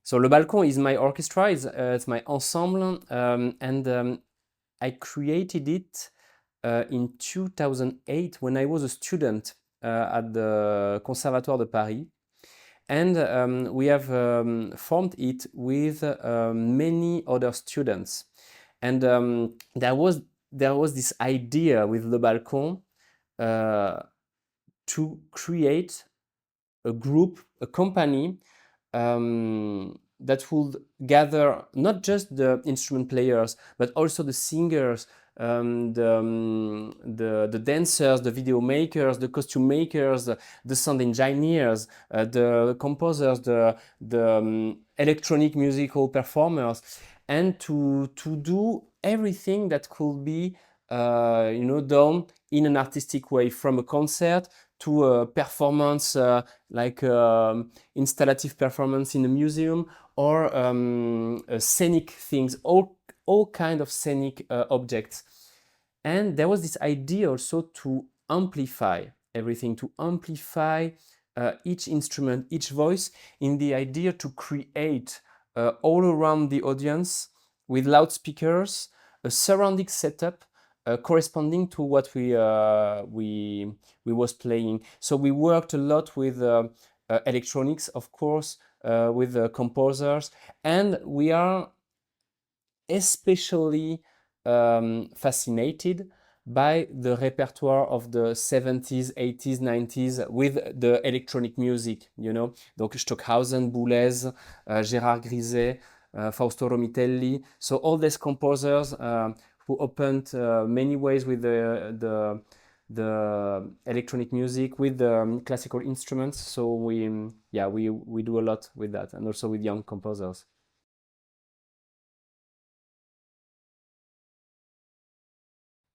So Le Balcon is my orchestra, it's my ensemble, and I created it in 2008 when I was a student at the Conservatoire de Paris. And we have formed it with many other students. And there was this idea with Le Balcon to create a group, a company that would gather not just the instrument players, but also the singers, the dancers, the video makers, the costume makers, the sound engineers, the composers, the electronic musical performers, and to do everything that could be done in an artistic way, from a concert to a performance like installative performance in a museum, or scenic things, all kind of scenic objects. And there was this idea also to amplify everything, to amplify each instrument, each voice, in the idea to create all around the audience with loudspeakers, a surrounding setup corresponding to what we was playing. So we worked a lot with electronics, of course, with composers, and we are especially fascinated by the repertoire of the 70s, 80s, 90s with the electronic music, Donc Stockhausen, Boulez, Gérard Griset, Fausto Romitelli. So all these composers who opened many ways with the electronic music, with the classical instruments. So we do a lot with that, and also with young composers.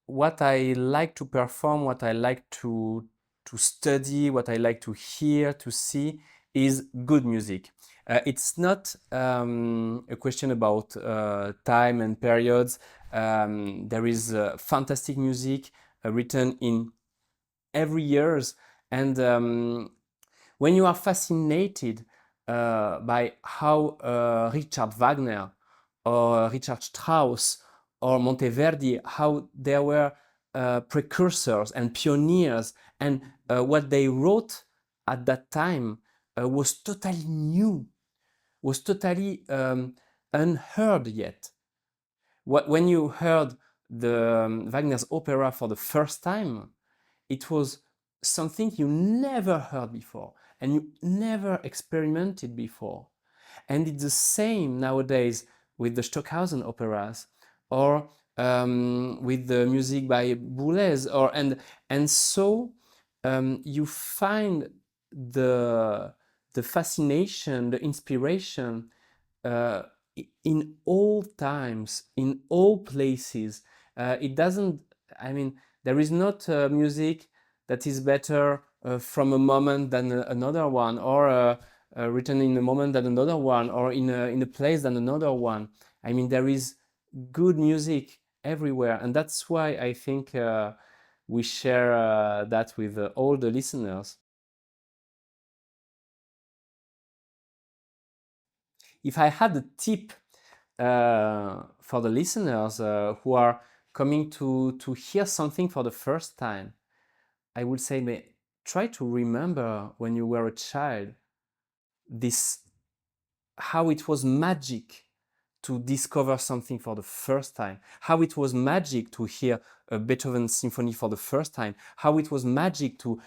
What I like to perform, what I like to study, what I like to hear, to see, is good music. It's not a question about time and periods. There is fantastic music written in every years, and when you are fascinated by how Richard Wagner or Richard Strauss or Monteverdi, how they were precursors and pioneers, and what they wrote at that time was totally new, was totally unheard yet. When you heard the Wagner's opera for the first time, it was something you never heard before and you never experimented before. And it's the same nowadays with the Stockhausen operas, or with the music by Boulez, and so you find the fascination, the inspiration uh, in all times, in all places. It doesn't. I mean, there is not music that is better from a moment than another one, or written in a moment than another one, or in a place than another one. I mean, there is good music everywhere, and that's why I think we share that with all the listeners. If I had a tip for the listeners who are coming to hear something for the first time, I would say, try to remember when you were a child, this how it was magic to discover something for the first time, how it was magic to hear a Beethoven symphony for the first time, how it was magic to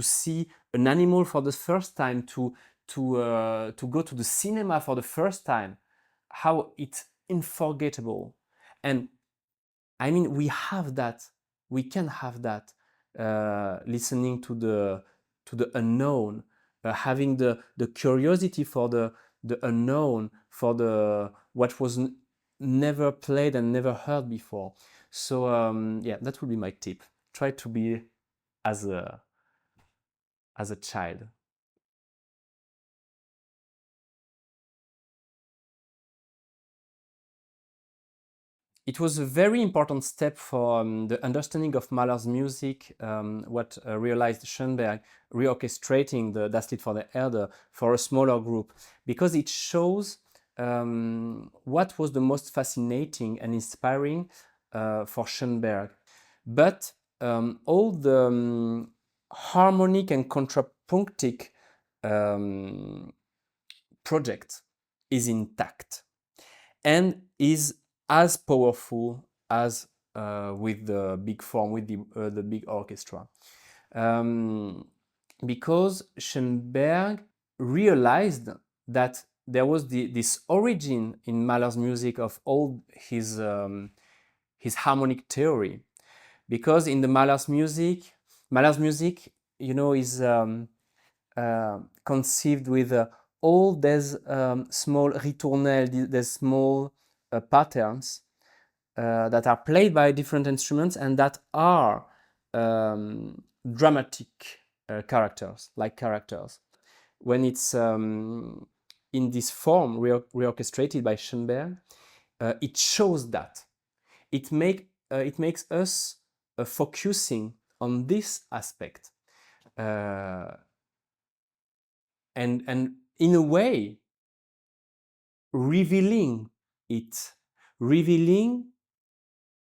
see an animal for the first time, to go to the cinema for the first time, how it's unforgettable. And I mean, we have that, we can have that, listening to the unknown, having the curiosity for the unknown, for the what was never played and never heard before. So yeah, that would be my tip. Try to be as a child. it was a very important step for the understanding of Mahler's music, what realized Schoenberg reorchestrating the Das Lied vor der Erde for a smaller group, because it shows what was the most fascinating and inspiring for Schoenberg. But all the harmonic and contrapunctic project is intact and is as powerful as with the big form, with the big orchestra. Because Schoenberg realized that there was this origin in Mahler's music of all his harmonic theory. Because in the Mahler's music, you know, is conceived with all these small ritournelles, these small patterns that are played by different instruments and that are dramatic characters, like characters. When it's in this form reorchestrated by Schoenberg, it shows that. It makes us focusing on this aspect. And in a way, revealing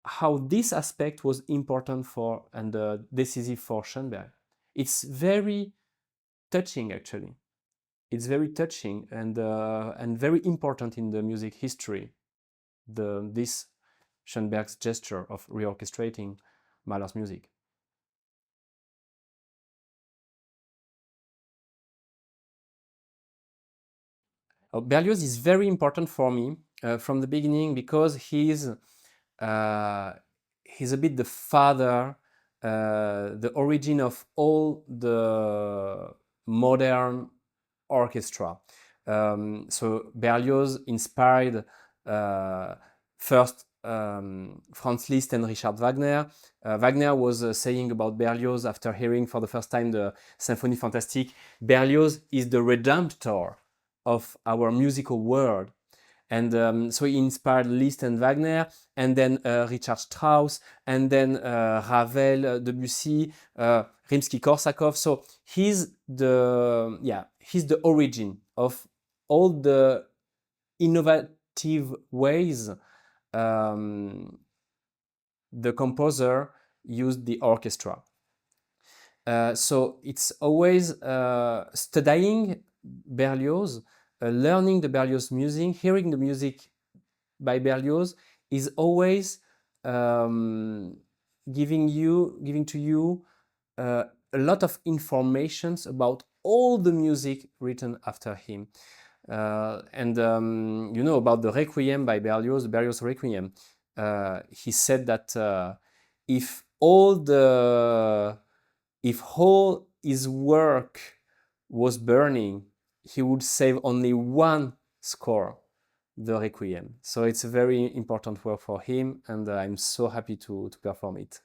how this aspect was important for and decisive for Schoenberg. It's very touching, actually. It's very touching and very important in the music history. This Schoenberg's gesture of reorchestrating Mahler's music. Berlioz is very important for me from the beginning because he's a bit the father, the origin of all the modern orchestra. So Berlioz inspired first Franz Liszt and Richard Wagner. Wagner was saying about Berlioz after hearing for the first time the Symphonie Fantastique, Berlioz is the redemptor of our musical world. And so he inspired Liszt and Wagner, and then Richard Strauss, and then Ravel, Debussy, Rimsky-Korsakov. So he's the origin of all the innovative ways the composer used the orchestra. So it's always studying Berlioz, learning the Berlioz music, hearing the music by Berlioz is always giving to you a lot of informations about all the music written after him. You know about the Requiem by Berlioz, the Berlioz Requiem. He said that if all his work was burning, he would save only one score, the Requiem. So it's a very important work for him, and I'm so happy to perform it.